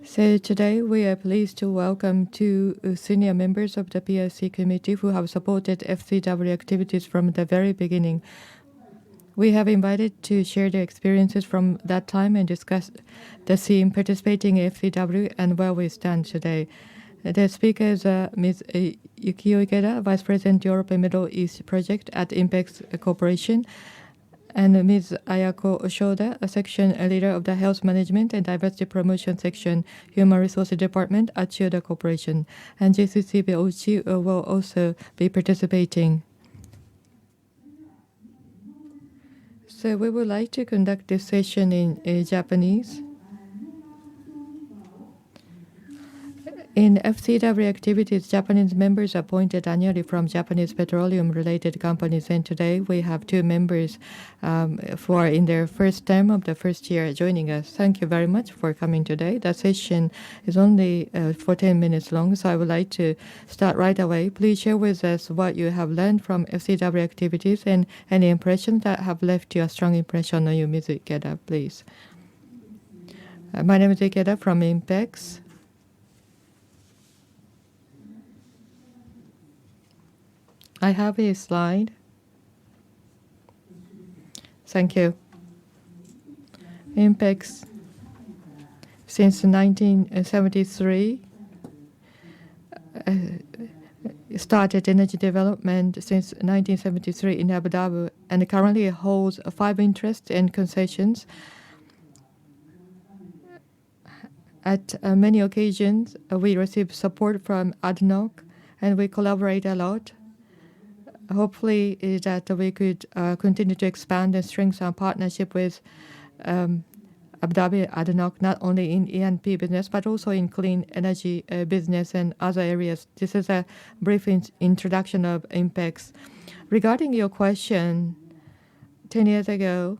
So today we are pleased to welcome two senior members of the PIC committee who have supported FCW activities from the very beginning. We have invited to share their experiences from that time and discuss the scene participating in FCW and where we stand today. The speakers are Ms. Yukiyo Ikeda, Vice President Europe and Middle East Project at INPEX Corporation, and Ms. Ayako Shoda, a section leader of the Health Management and Diversity Promotion Section, Human Resources Department at Chiyoda Corporation. And JCCP Ochi will also be participating. So we would like to conduct this session in Japanese. In FCW activities, Japanese members are appointed annually from Japanese petroleum-related companies, and today we have two members who are in their first term of the first year joining us. Thank you very much for coming today. The session is only for 10 minutes long, so I would like to start right away. Please share with us what you have learned from FCW activities and any impressions that have left you a strong impression on you, Ms. Ikeda, please. My name is Ikeda from INPEX. I have a slide. Thank you. INPEX, since 1973, started energy development since 1973 in Abu Dhabi and currently holds 5 interests and concessions. At many occasions, we receive support from ADNOC and we collaborate a lot. Hopefully that we could continue to expand and strengthen our partnership with Abu Dhabi ADNOC, not only in E&P business, but also in clean energy business and other areas. This is a brief introduction of INPEX. Regarding your question, 10 years ago,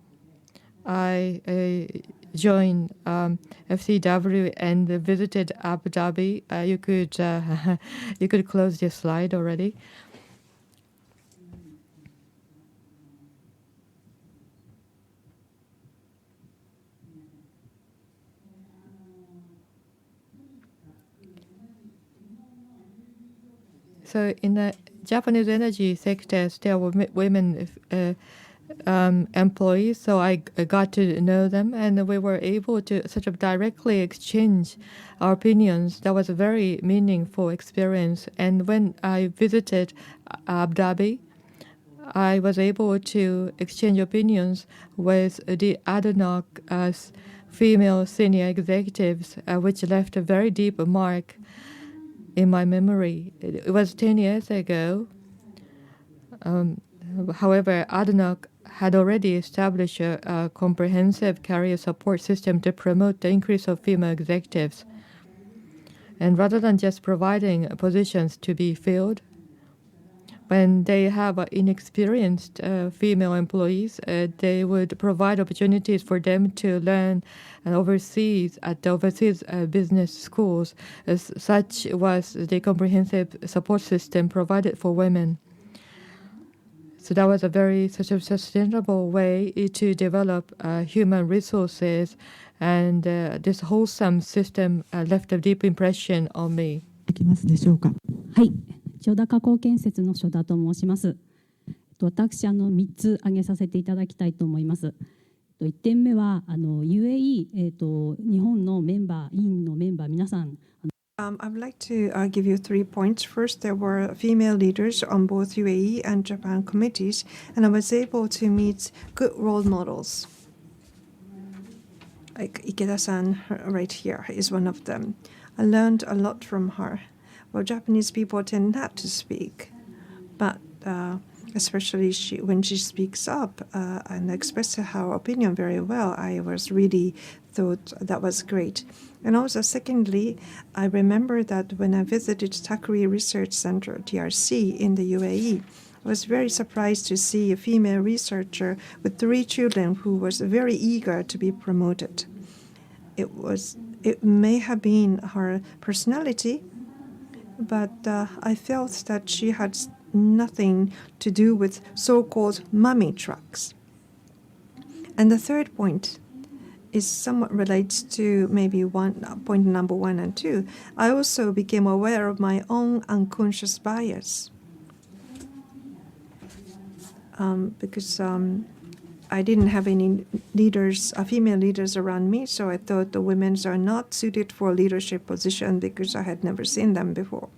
I joined FCW and visited Abu Dhabi. You could close this slide already. So in the Japanese energy sector, there were women employees, so I got to know them, and we were able to sort of directly exchange our opinions. That was a very meaningful experience. And when I visited Abu Dhabi, I was able to exchange opinions with the ADNOC female senior executives, which left a very deep mark in my memory. It was 10 years ago. However, ADNOC had already established a comprehensive career support system to promote the increase of female executives. And rather than just providing positions to be filled, when they have inexperienced female employees, they would provide opportunities for them to learn overseas at the overseas business schools. Such was the comprehensive support system provided for women. So that was a very sort of sustainable way to develop human resources, and this wholesome system left a deep impression on me. はい、千代田加工建設の初田と申します。私3つ挙げさせていただきたいと思います。1点目はUAE 日本のメンバー委員のメンバー皆さん。I would like to give you 3 points. First, there were female leaders on both UAE and Japan committees, and I was able to meet good role models. Like Ikeda-san right here is one of them. I learned a lot from her. Well, Japanese people tend not to speak, but especially when she speaks up and expresses her opinion very well, I was really thought that was great. And also, secondly, I remember that when I visited Takuri Research Center, TRC, in the UAE, I was very surprised to see a female researcher with 3 children who was very eager to be promoted. It may have been her personality, but I felt that she had nothing to do with so-called mummy trucks. And the third point is somewhat relates to maybe point number 1 and 2. I also became aware of my own unconscious bias because I didn't have any leaders, female leaders around me, so I thought the women are not suited for leadership position because I had never seen them before.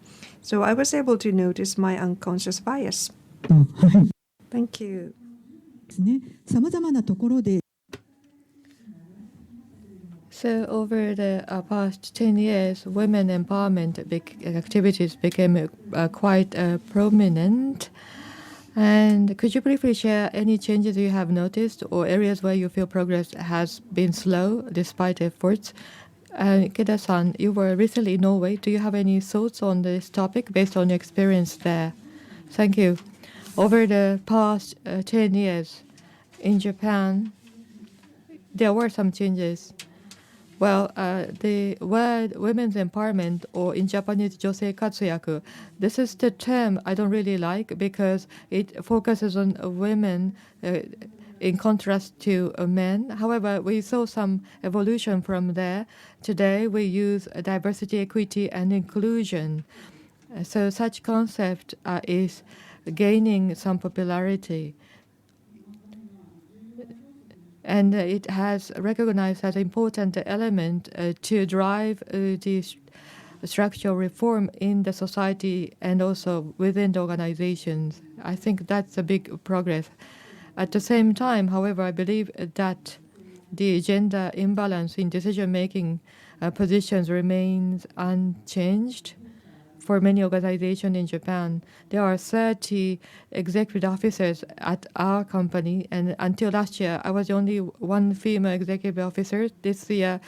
So I was able to notice my unconscious bias. Thank you. ですね。さまざまなところで So over the past 10 years, women empowerment activities became quite prominent. And could you briefly share any changes you have noticed or areas where you feel progress has been slow despite efforts? Ikeda-san, you were recently in Norway. Do you have any thoughts on this topic based on your experience there? Thank you. Over the past 10 years in Japan, there were some changes. Well, the word women's empowerment, or in Japanese, josei katsuyaku, this is the term I don't really like because it focuses on women in contrast to men. However, we saw some evolution from there. Today, we use diversity, equity, and inclusion. So such concept is gaining some popularity. And it has recognized as an important element to drive the structural reform in the society and also within the organizations. I think that's a big progress. At the same time, however, I believe that the gender imbalance in decision-making positions remains unchanged. For many organizations in Japan, there are 30 executive officers at our company, and until last year, I was the only one female executive officer. This year,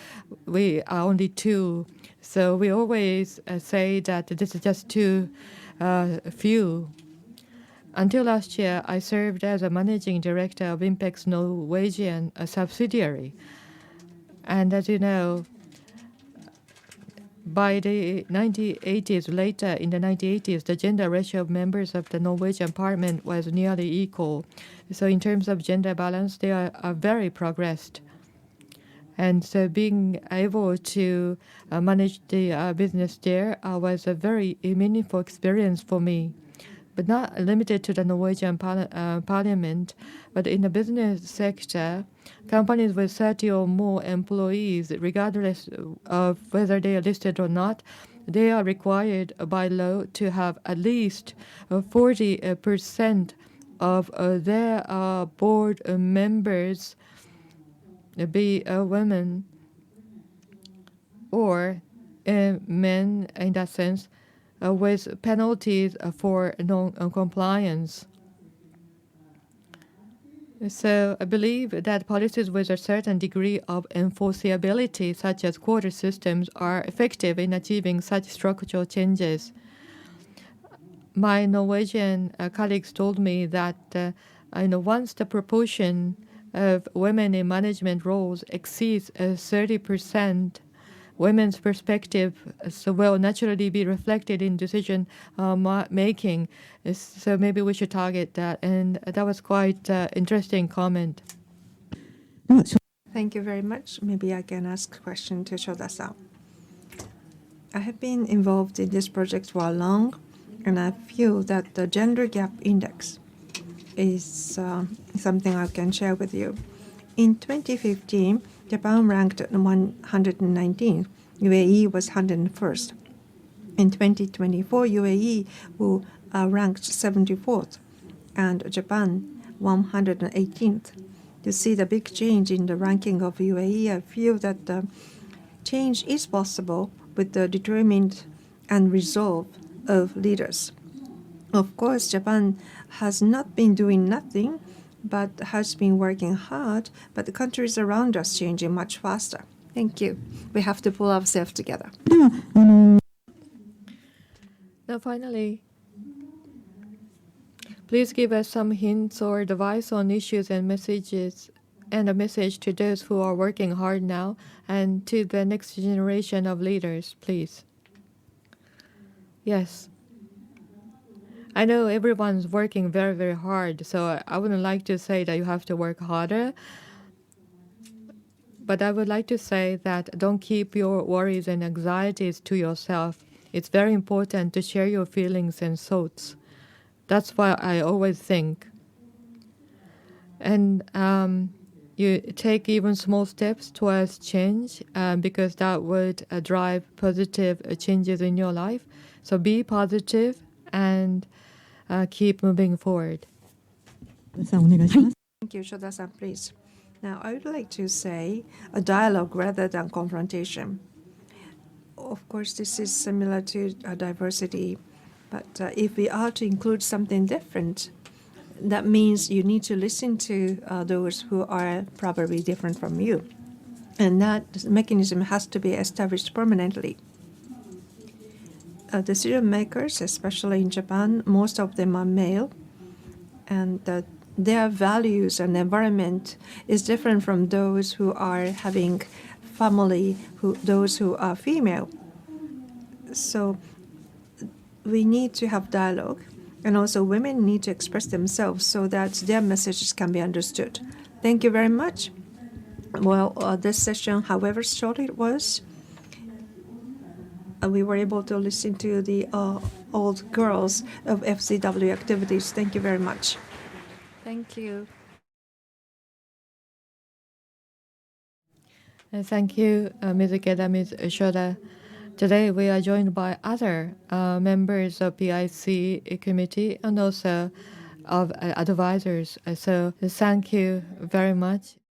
we are only 2. So we always say that this is just too few. Until last year, I served as a managing director of INPEX Norwegian subsidiary. And as you know, by the 1980s, later in the 1980s, the gender ratio of members of the Norwegian parliament was nearly equal. So in terms of gender balance, they are very progressed. And so being able to manage the business there was a very meaningful experience for me. But not limited to the Norwegian parliament, but in the business sector, companies with 30 or more employees, regardless of whether they are listed or not, they are required by law to have at least 40% of their board members be women or men in that sense, with penalties for non-compliance. So I believe that policies with a certain degree of enforceability, such as quota systems, are effective in achieving such structural changes. My Norwegian colleagues told me that once the proportion of women in management roles exceeds 30%, women's perspective will naturally be reflected in decision making. So maybe we should target that. And that was quite interesting comment. Thank you very much. Maybe I can ask a question to Shoda-san. I have been involved in this project for long, and I feel that the gender gap index is something I can share with you. In 2015, Japan ranked 119th. UAE was 101st. In 2024, UAE will ranked 74th, and Japan 118th. To see the big change in the ranking of UAE, I feel that the change is possible with the determined and resolve of leaders. Of course, Japan has not been doing nothing, but has been working hard, but the countries around us changing much faster. Thank you. We have to pull ourselves together. Now finally, please give us some hints or advice on issues and messages, and a message to those who are working hard now and to the next generation of leaders, please. Yes. I know everyone's working very, very hard, so I wouldn't like to say that you have to work harder. But I would like to say that don't keep your worries and anxieties to yourself. It's very important to share your feelings and thoughts. That's why I always think. And you take even small steps towards change because that would drive positive changes in your life. So be positive and keep moving forward. さんお願いします。 Thank you, Shoda-san, please. Now, I would like to say a dialogue rather than confrontation. Of course, this is similar to diversity, but if we are to include something different, that means you need to listen to those who are probably different from you. And that mechanism has to be established permanently. Decision makers, especially in Japan, most of them are male, and their values and environment is different from those who are having family, those who are female. So we need to have dialogue, and also women need to express themselves so that their messages can be understood. Thank you very much. Well, this session, however short it was, we were able to listen to the old girls of FCW activities. Thank you very much. Thank you. Thank you, Ms. Ikeda, Ms. Shoda. Today we are joined by other members of PIC committee and also of advisors. So thank you very much.